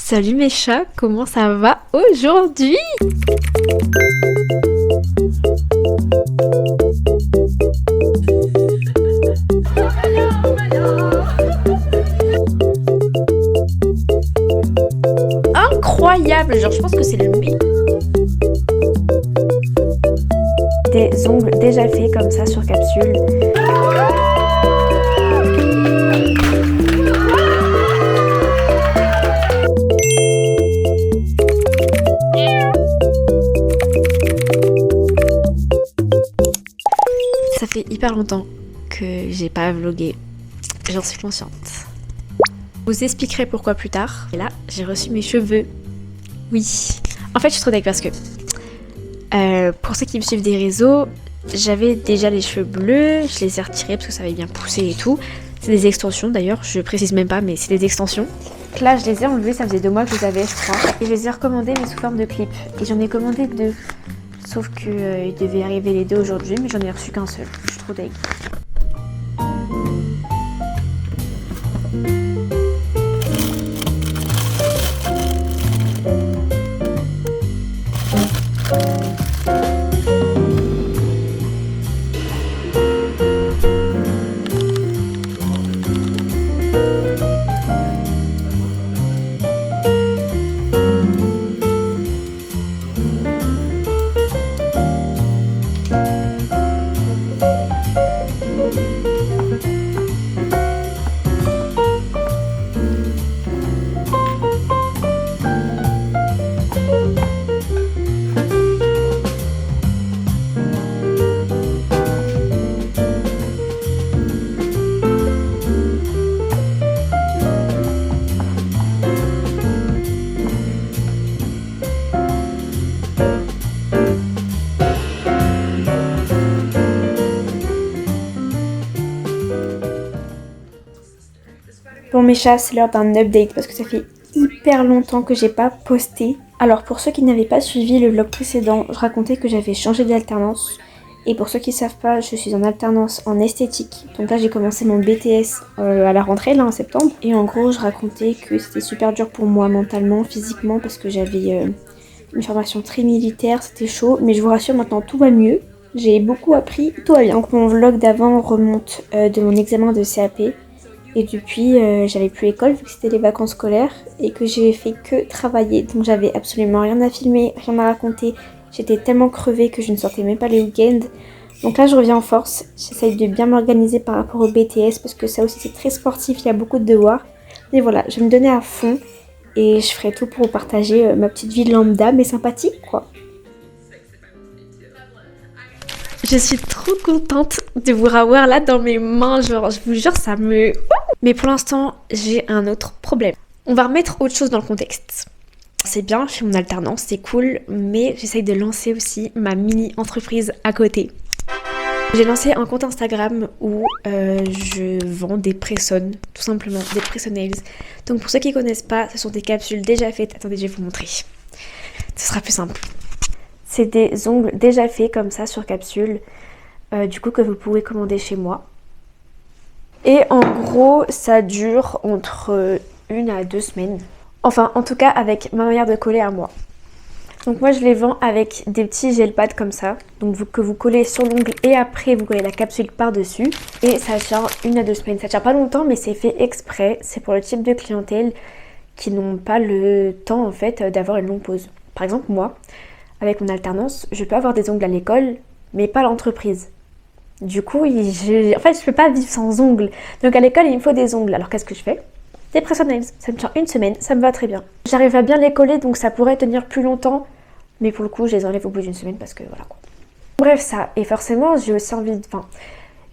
Salut mes chats, comment ça va aujourd'hui? Incroyable, genre je pense que c'est le meilleur. Des ongles déjà faits comme ça sur capsule. Ça fait hyper longtemps que j'ai pas vlogué, j'en suis consciente. Je vous expliquerai pourquoi plus tard. Et là, j'ai reçu mes cheveux. Oui. En fait, je suis trop d'accord parce que pour ceux qui me suivent des réseaux, j'avais déjà les cheveux bleus, je les ai retirés parce que ça avait bien poussé et tout. C'est des extensions d'ailleurs, je précise même pas, mais c'est des extensions. Donc là, je les ai enlevés, ça faisait 2 mois que je les avais, je crois. Et je les ai recommandés, mais sous forme de clips. Et j'en ai commandé 2. Sauf qu'il devait arriver les 2 aujourd'hui, mais j'en ai reçu qu'un seul. Je suis trop deg. Bon mes chats, c'est l'heure d'un update parce que ça fait hyper longtemps que j'ai pas posté. Alors pour ceux qui n'avaient pas suivi le vlog précédent, je racontais que j'avais changé d'alternance. Et pour ceux qui savent pas, je suis en alternance en esthétique. Donc là j'ai commencé mon BTS à la rentrée, là en septembre. Et en gros je racontais que c'était super dur pour moi mentalement, physiquement, parce que j'avais une formation très militaire, c'était chaud. Mais je vous rassure, maintenant tout va mieux. J'ai beaucoup appris, tout va bien. Donc mon vlog d'avant remonte de mon examen de CAP. Et depuis, j'avais plus école vu que c'était les vacances scolaires et que j'ai fait que travailler. Donc j'avais absolument rien à filmer, rien à raconter. J'étais tellement crevée que je ne sortais même pas les week-ends. Donc là, je reviens en force. J'essaye de bien m'organiser par rapport au BTS parce que ça aussi c'est très sportif, il y a beaucoup de devoirs. Mais voilà, je vais me donner à fond et je ferai tout pour vous partager ma petite vie lambda mais sympathique quoi. Je suis trop contente de vous revoir là dans mes mains, genre je vous jure ça me... Mais pour l'instant j'ai un autre problème. On va remettre autre chose dans le contexte. C'est bien, je fais mon alternance, c'est cool, mais j'essaye de lancer aussi ma mini-entreprise à côté. J'ai lancé un compte Instagram où je vends des press-on, tout simplement, des press-on-nails. Donc pour ceux qui ne connaissent pas, ce sont des capsules déjà faites. Attendez, je vais vous montrer. Ce sera plus simple. C'est des ongles déjà faits comme ça sur capsule, du coup que vous pouvez commander chez moi. Et en gros, ça dure entre 1 à 2 semaines. Enfin, en tout cas, avec ma manière de coller à moi. Donc moi, je les vends avec des petits gel pads comme ça. Donc que vous collez sur l'ongle et après, vous collez la capsule par-dessus. Et ça tient 1 à 2 semaines. Ça tient pas longtemps, mais c'est fait exprès. C'est pour le type de clientèle qui n'ont pas le temps, en fait, d'avoir une longue pause. Par exemple, moi... Avec mon alternance, je peux avoir des ongles à l'école, mais pas à l'entreprise. Du coup, en fait, je peux pas vivre sans ongles. Donc à l'école, il me faut des ongles. Alors qu'est-ce que je fais? Des press-on-nails. Ça me tient 1 semaine, ça me va très bien. J'arrive à bien les coller, donc ça pourrait tenir plus longtemps. Mais pour le coup, je les enlève au bout d'1 semaine parce que voilà quoi. Bref, ça. Et forcément, j'ai aussi envie de... Enfin,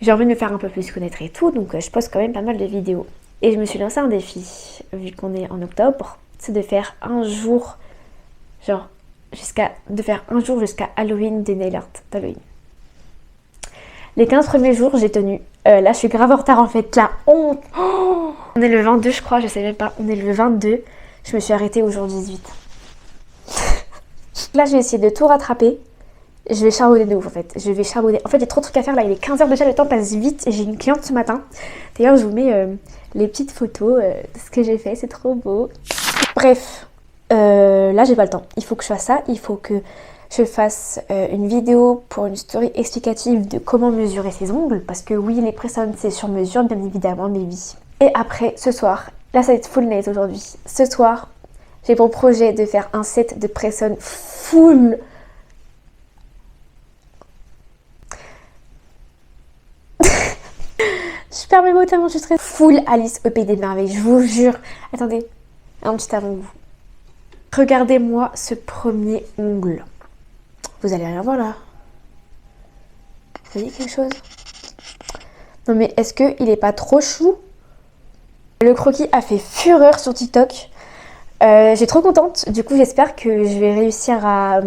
j'ai envie de me faire un peu plus connaître et tout, donc je poste quand même pas mal de vidéos. Et je me suis lancé un défi, vu qu'on est en octobre, c'est de faire un jour, genre... de faire un jour jusqu'à Halloween des nail art d'Halloween. Les 15 premiers jours, j'ai tenu. Là, je suis grave en retard en fait. La honte. Oh, on est le 22, je crois, je sais même pas. On est le 22. Je me suis arrêtée au jour 18. Là, je vais essayer de tout rattraper. Je vais charbonner de ouf en fait. Je vais charbonner. En fait, j'ai trop de trucs à faire là. Il est 15h déjà, le temps passe vite. Et j'ai une cliente ce matin. D'ailleurs, je vous mets les petites photos de ce que j'ai fait. C'est trop beau. Bref, là j'ai pas le temps. Il faut que je fasse ça, il faut que je fasse une vidéo pour une story explicative de comment mesurer ses ongles. Parce que oui, les press-on c'est sur mesure, bien évidemment, mais oui. Et après, ce soir, là ça va être full nails aujourd'hui. Ce soir, j'ai pour projet de faire un set de press-on full. Je perds mes mots tellement je suis très full Alice au Pays des Merveilles, je vous jure. Attendez, un petit avant-goût. Regardez-moi ce premier ongle. Vous allez rien voir là. Vous voyez quelque chose? Non mais est-ce qu'il est pas trop chou? Le croquis a fait fureur sur TikTok. Je suis trop contente. Du coup j'espère que je vais réussir à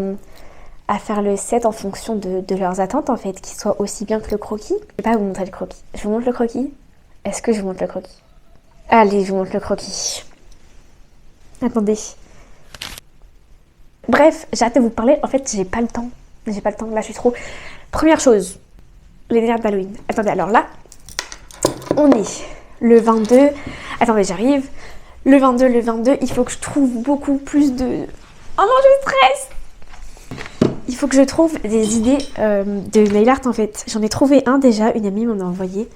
faire le set en fonction de leurs attentes en fait, qu'il soit aussi bien que le croquis. Je vais pas vous montrer le croquis. Je vous montre le croquis? Est-ce que je vous montre le croquis? Allez, je vous montre le croquis. Attendez. Bref, j'ai hâte de vous parler. En fait, j'ai pas le temps. J'ai pas le temps. Là, je suis trop... Première chose, les nerfs d'Halloween. Attendez, alors là, on est le 22. Attendez, j'arrive. Le 22, il faut que je trouve beaucoup plus de... Oh non, je stresse! Il faut que je trouve des idées de nail art en fait. J'en ai trouvé un déjà, une amie m'en a envoyé.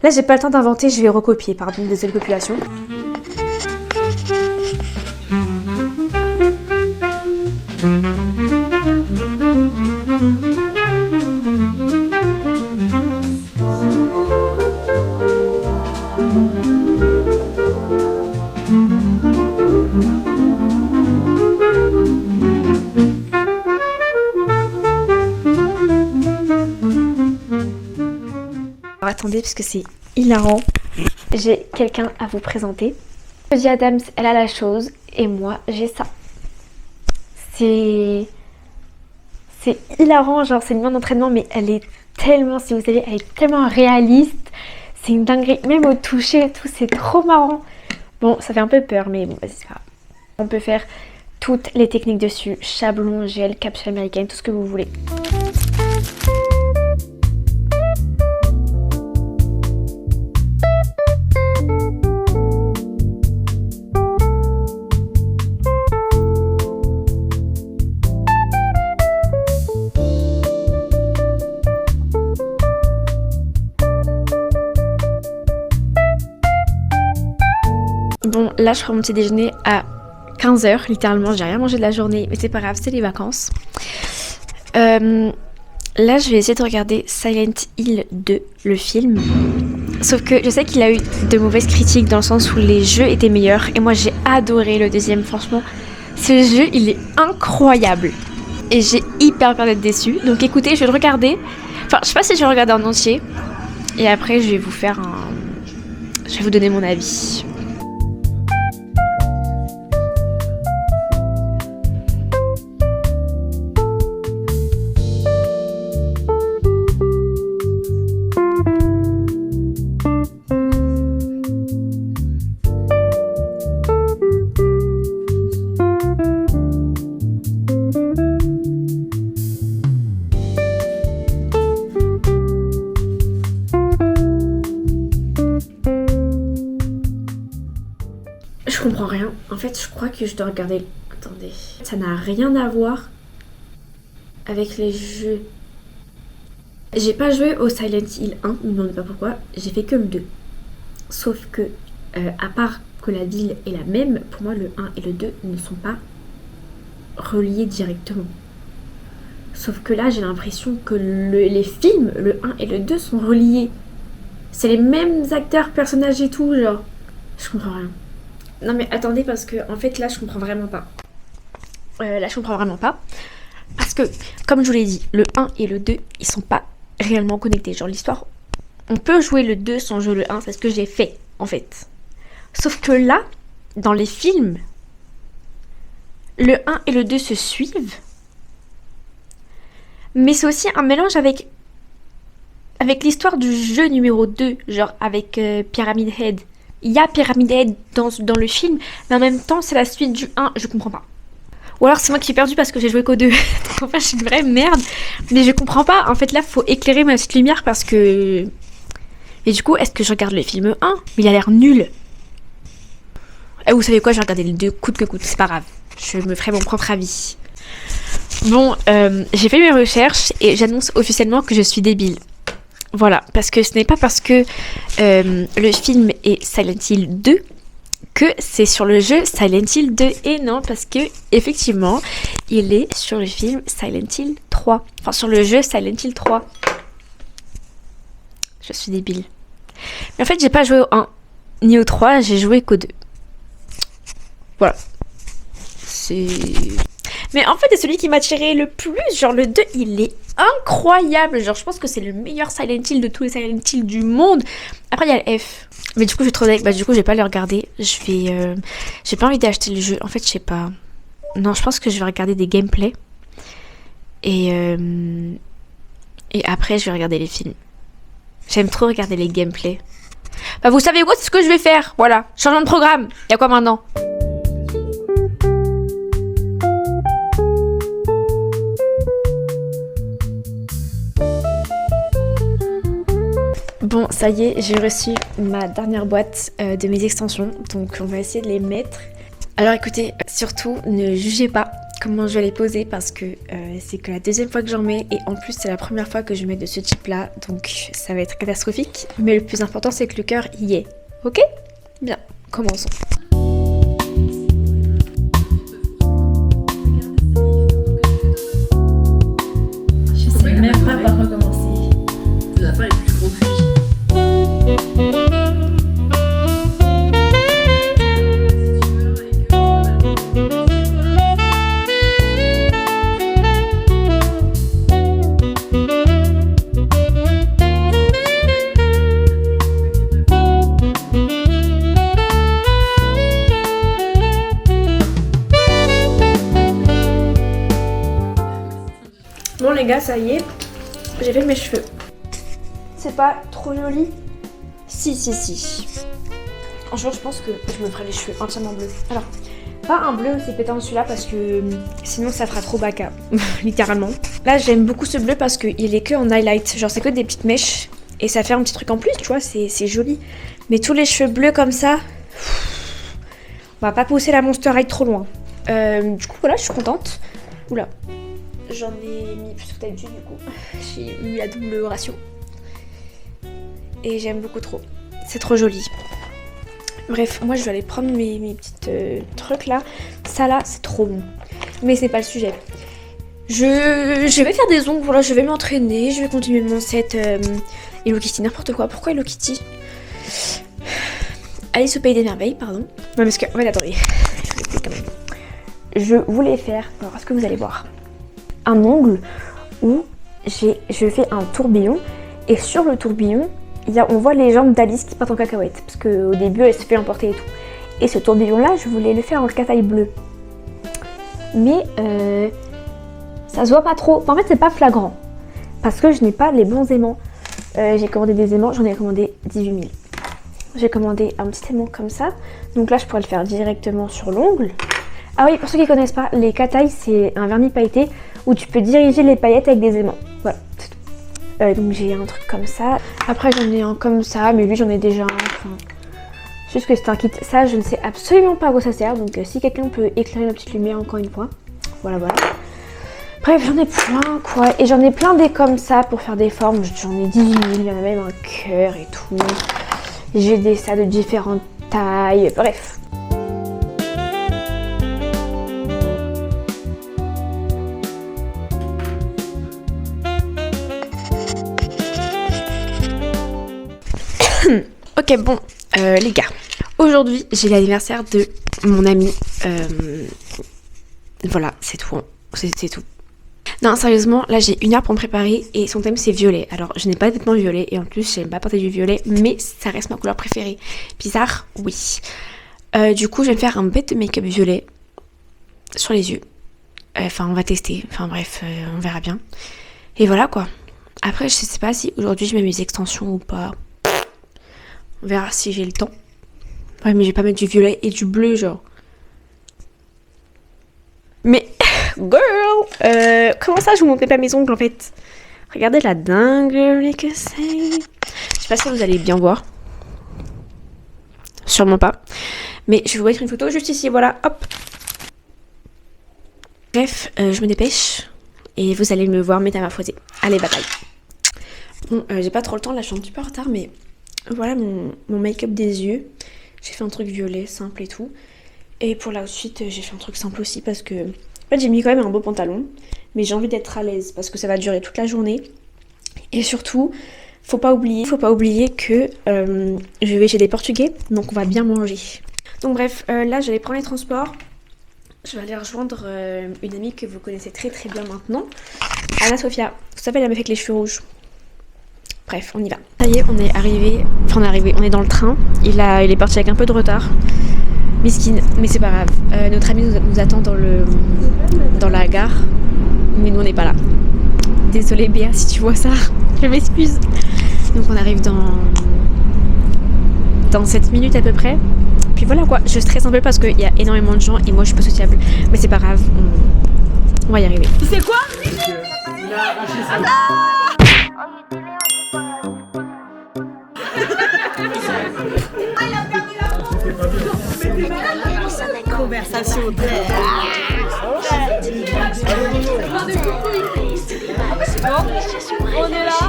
Là, j'ai pas le temps d'inventer, je vais recopier, pardon, désolé population. Alors, attendez, parce que c'est hilarant. J'ai quelqu'un à vous présenter. Jodie Adams, elle a la chose, et moi, j'ai ça. C'est hilarant, genre c'est une main d'entraînement, mais elle est tellement, si vous savez, elle est tellement réaliste. C'est une dinguerie, même au toucher et tout, c'est trop marrant. Bon, ça fait un peu peur, mais bon, vas-y, c'est pas grave. On peut faire toutes les techniques dessus, chablon, gel, capsule américaine, tout ce que vous voulez. Bon, là je prends mon petit déjeuner à 15h, littéralement, j'ai rien mangé de la journée, mais c'est pas grave, c'est les vacances. Là je vais essayer de regarder Silent Hill 2, le film. Sauf que je sais qu'il a eu de mauvaises critiques dans le sens où les jeux étaient meilleurs. Et moi j'ai adoré le deuxième, franchement. Ce jeu, il est incroyable. Et j'ai hyper peur d'être déçue. Donc écoutez, je vais le regarder. Enfin, je sais pas si je vais le regarder en entier. Et après, je vais vous faire un... Je vais vous donner mon avis. Je comprends rien. En fait, je crois que je dois regarder... Attendez. Ça n'a rien à voir avec les jeux. J'ai pas joué au Silent Hill 1, ne me demandez pas pourquoi. J'ai fait que le 2. Sauf que, à part que la ville est la même, pour moi, le 1 et le 2 ne sont pas reliés directement. Sauf que là, j'ai l'impression que les films, le 1 et le 2, sont reliés. C'est les mêmes acteurs, personnages et tout, genre. Je comprends rien. Non mais attendez, parce que en fait là je comprends vraiment pas. Parce que, comme je vous l'ai dit, le 1 et le 2, ils sont pas réellement connectés. Genre l'histoire, on peut jouer le 2 sans jouer le 1, c'est ce que j'ai fait en fait. Sauf que là, dans les films, le 1 et le 2 se suivent. Mais c'est aussi un mélange avec l'histoire du jeu numéro 2, genre avec Pyramid Head. Il y a Pyramid Head dans le film, mais en même temps, c'est la suite du 1, je comprends pas. Ou alors c'est moi qui suis perdue parce que j'ai joué qu'au 2. Donc enfin, je suis une vraie merde. Mais je comprends pas. En fait, là, faut éclairer ma petite lumière parce que... Et du coup, est-ce que je regarde le film 1? Mais il a l'air nul. Et vous savez quoi, je vais regarder les deux coûte que coûte, c'est pas grave. Je me ferai mon propre avis. Bon, j'ai fait mes recherches et j'annonce officiellement que je suis débile. Voilà, parce que ce n'est pas parce que le film est Silent Hill 2 que c'est sur le jeu Silent Hill 2. Et non, parce que effectivement, il est sur le film Silent Hill 3. Enfin, sur le jeu Silent Hill 3. Je suis débile. Mais en fait, j'ai pas joué au 1 ni au 3, j'ai joué qu'au 2. Voilà. C'est... Mais en fait, c'est celui qui m'a attiré le plus. Genre, le 2, il est incroyable. Genre, je pense que c'est le meilleur Silent Hill de tous les Silent Hill du monde. Après, il y a le F. Mais du coup, je suis trop deck. Bah, du coup, je vais pas le regarder. J'ai pas envie d'acheter le jeu. En fait, je sais pas. Non, je pense que je vais regarder des gameplays. Et après, je vais regarder les films. J'aime trop regarder les gameplays. Bah, vous savez quoi, c'est ce que je vais faire. Voilà. Changement de programme. Il y a quoi maintenant? Bon, ça y est, j'ai reçu ma dernière boîte de mes extensions, donc on va essayer de les mettre. Alors écoutez, surtout ne jugez pas comment je vais les poser parce que c'est que la deuxième fois que j'en mets et en plus c'est la première fois que je mets de ce type là, donc ça va être catastrophique. Mais le plus important c'est que le cœur y est, ok? Bien, commençons. Je sais même pas par quoi commencer. Tu n'as pas les plus gros fusils. Bon les gars, ça y est, j'ai fait mes cheveux. C'est pas trop joli? Si. Franchement, je pense que je me ferai les cheveux entièrement bleus. Alors, pas un bleu aussi pétant celui-là parce que sinon ça fera trop baka, littéralement. Là, j'aime beaucoup ce bleu parce qu'il est que en highlight. Genre, c'est que des petites mèches et ça fait un petit truc en plus, tu vois, c'est joli. Mais tous les cheveux bleus comme ça, on va pas pousser la Monster High trop loin. Du coup, voilà, je suis contente. Oula. J'en ai mis plus que d'habitude du coup. J'ai mis la double ratio. Et j'aime beaucoup trop. C'est trop joli. Bref, moi je vais aller prendre mes petites trucs là. Ça là, c'est trop bon. Mais c'est pas le sujet. Je vais faire des ongles, voilà, je vais m'entraîner. Je vais continuer mon set Hello Kitty, n'importe quoi. Pourquoi Hello Kitty? Alice au Pays des Merveilles, pardon. Non parce que, ouais, attendez. Je voulais faire, alors est-ce que vous allez voir, un ongle où je fais un tourbillon et sur le tourbillon on voit les jambes d'Alice qui partent en cacahuète parce qu'au début elle se fait emporter et tout. Et ce tourbillon là je voulais le faire en cataille bleu. Mais ça se voit pas trop. Enfin, en fait c'est pas flagrant parce que je n'ai pas les bons aimants. J'ai commandé des aimants, j'en ai commandé 18 000. J'ai commandé un petit aimant comme ça. Donc là je pourrais le faire directement sur l'ongle. Ah oui, pour ceux qui connaissent pas, les kataï c'est un vernis pailleté où tu peux diriger les paillettes avec des aimants. Voilà, c'est tout. Donc j'ai un truc comme ça. Après j'en ai un comme ça, mais lui j'en ai déjà un. Enfin, juste que c'est un kit. Ça je ne sais absolument pas à quoi ça sert. Donc si quelqu'un peut éclairer ma petite lumière encore une fois. Voilà. Bref, j'en ai plein quoi. Et j'en ai plein des comme ça pour faire des formes. J'en ai 10 000, il y en a même un cœur et tout. J'ai des ça de différentes tailles. Bref. Ok, bon, les gars, aujourd'hui j'ai l'anniversaire de mon ami. Voilà, c'est tout. C'est tout. Non, sérieusement, là j'ai 1 heure pour me préparer et son thème c'est violet. Alors, je n'ai pas de vêtements violets et en plus, j'aime pas porter du violet, mais ça reste ma couleur préférée. Bizarre, oui. Du coup, je vais me faire un bête de make-up violet sur les yeux. Enfin, on va tester. Enfin, bref, on verra bien. Et voilà quoi. Après, je sais pas si aujourd'hui je mets mes extensions ou pas. On verra si j'ai le temps. Ouais, mais je vais pas mettre du violet et du bleu, genre. Mais, girl, comment ça, je vous montrais pas mes ongles, en fait? Regardez la dingue, que c'est. Je sais pas si vous allez bien voir. Sûrement pas. Mais je vais vous mettre une photo juste ici, voilà, hop. Bref, je me dépêche et vous allez me voir métamorphosée. Allez, bye bye. Bon, j'ai pas trop le temps, là je suis un petit peu en retard, mais voilà mon make-up des yeux. J'ai fait un truc violet, simple et tout. Et pour la suite, j'ai fait un truc simple aussi parce que... En fait, j'ai mis quand même un beau pantalon, mais j'ai envie d'être à l'aise parce que ça va durer toute la journée. Et surtout, faut pas oublier que je vais chez des Portugais, donc on va bien manger. Donc bref, là j'allais prendre les transports. Je vais aller rejoindre une amie que vous connaissez très très bien maintenant, Anna Sofia. Vous savez, la meuf avec les cheveux rouges. Bref, on y va. Ça y est, on est arrivé. Enfin, on est dans le train. Il est parti avec un peu de retard. Miskin, mais c'est pas grave. Notre ami nous attend dans la gare, mais nous on n'est pas là. Désolée Béa si tu vois ça, je m'excuse. Donc on arrive dans 7 minutes à peu près. Puis voilà quoi, je stresse un peu parce qu'il y a énormément de gens et moi je suis pas sociable. Mais c'est pas grave, on va y arriver. C'est quoi? Conversation très... Bon, on est là,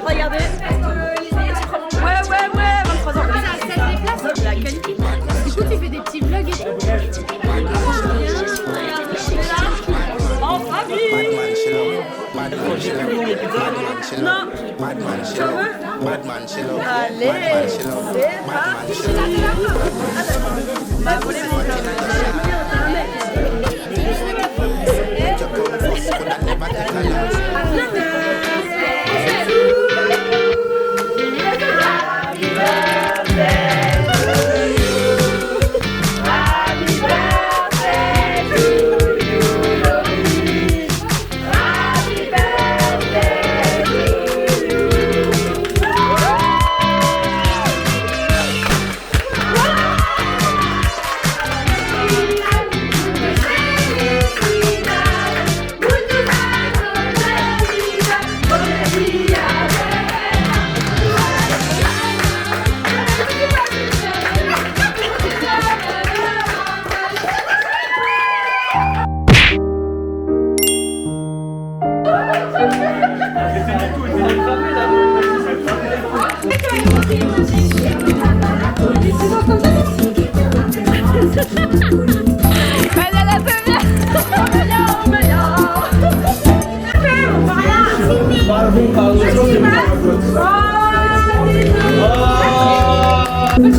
regardez. Ouais, 23 ans. La qualité. Du coup, tu fais des petits vlogs et tout. En famille. Non. Tu en veux? Allez, c'est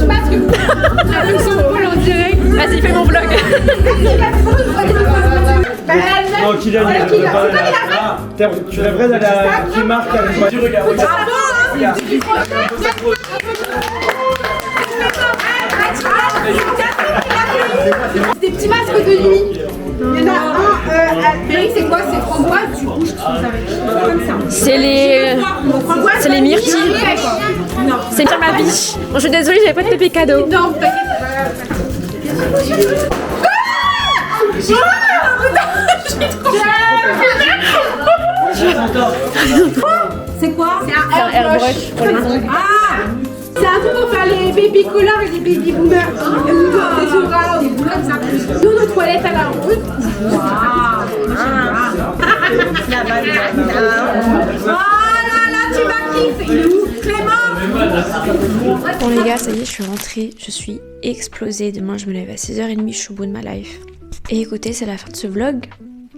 parti. Vas-y, fais mon vlog. Non, Kylian, tu rêverais d'aller à Primark avec moi. Tu regardes. Des petits masques de nuit. Il y en a un à Paris, c'est quoi? C'est framboise, tu bouges comme ça. C'est les myrtilles. Non. C'est bien ma vie. Bon, je suis désolée, j'avais pas de pépé cadeau. Non, t'inquiète. C'est quoi? C'est un airbrush pour les ongles. Ah! C'est un truc pour faire les baby colors et les baby boomers. Des souverains, des boules comme ça. Nous, nos toilettes à la rose. Oh là là, tu vas kiffer. Il est où? Clément? Bon les gars, ça y est, je suis rentrée, je suis explosée. Demain, je me lève à 6h30, je suis au bout de ma life. Et écoutez, c'est la fin de ce vlog,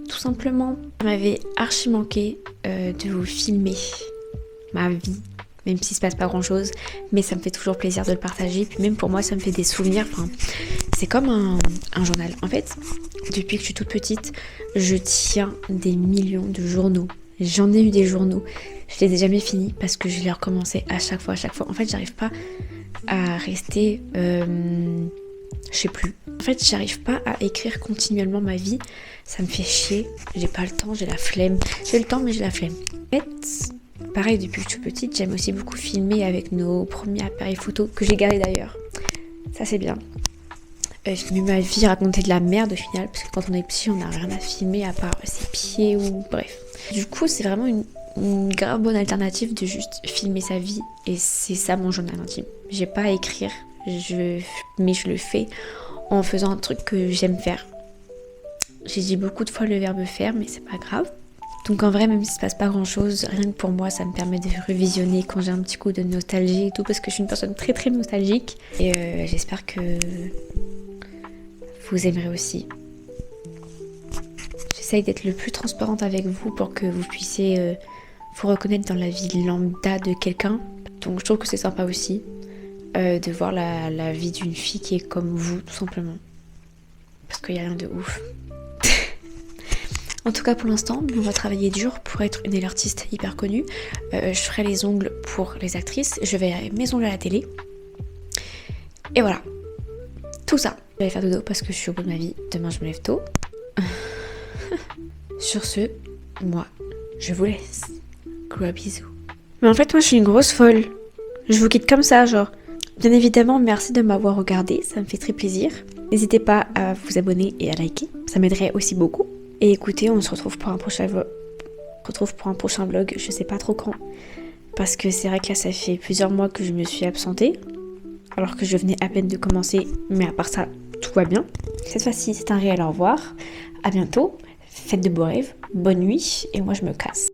tout simplement. Ça m'avait archi manqué de vous filmer ma vie, même s'il se passe pas grand chose, mais ça me fait toujours plaisir de le partager. Puis même pour moi, ça me fait des souvenirs. Enfin, c'est comme un journal. En fait, depuis que je suis toute petite, je tiens des millions de journaux. J'en ai eu des journaux. Je les ai jamais finis parce que je les recommençais à chaque fois. En fait, j'arrive pas à rester... je sais plus. En fait, j'arrive pas à écrire continuellement ma vie. Ça me fait chier. J'ai pas le temps, j'ai la flemme. J'ai le temps, mais j'ai la flemme. En fait, pareil, depuis que je suis petite, j'aime aussi beaucoup filmer avec nos premiers appareils photo que j'ai gardés d'ailleurs. Ça, c'est bien. Filmer ma vie, raconter de la merde au final, parce que quand on est petit, on n'a rien à filmer à part ses pieds ou bref. Du coup, c'est vraiment une grave bonne alternative de juste filmer sa vie, et c'est ça mon journal intime. J'ai pas à écrire, mais je le fais en faisant un truc que j'aime faire. J'ai dit beaucoup de fois le verbe faire, mais c'est pas grave. Donc en vrai, même s'il se passe pas grand chose, rien que pour moi, ça me permet de revisionner quand j'ai un petit coup de nostalgie et tout, parce que je suis une personne très très nostalgique. Et j'espère que vous aimerez aussi. J'essaye d'être le plus transparente avec vous pour que vous puissiez vous reconnaître dans la vie lambda de quelqu'un. Donc je trouve que c'est sympa aussi de voir la vie d'une fille qui est comme vous, tout simplement. Parce qu'il n'y a rien de ouf. En tout cas, pour l'instant, on va travailler dur pour être une nail artiste hyper connue. Je ferai les ongles pour les actrices. Je vais mes ongles à la télé. Et voilà. Tout ça. Je vais faire dodo parce que je suis au bout de ma vie. Demain, je me lève tôt. Sur ce, moi, je vous laisse. Gros bisous. Mais en fait, moi, je suis une grosse folle. Je vous quitte comme ça, genre. Bien évidemment, merci de m'avoir regardé. Ça me fait très plaisir. N'hésitez pas à vous abonner et à liker. Ça m'aiderait aussi beaucoup. Et écoutez, on se retrouve pour un prochain vlog, je sais pas trop quand. Parce que c'est vrai que là, ça fait plusieurs mois que je me suis absentée. Alors que je venais à peine de commencer. Mais à part ça, tout va bien. Cette fois-ci, c'est un réel au revoir. À bientôt. Faites de beaux rêves. Bonne nuit. Et moi, je me casse.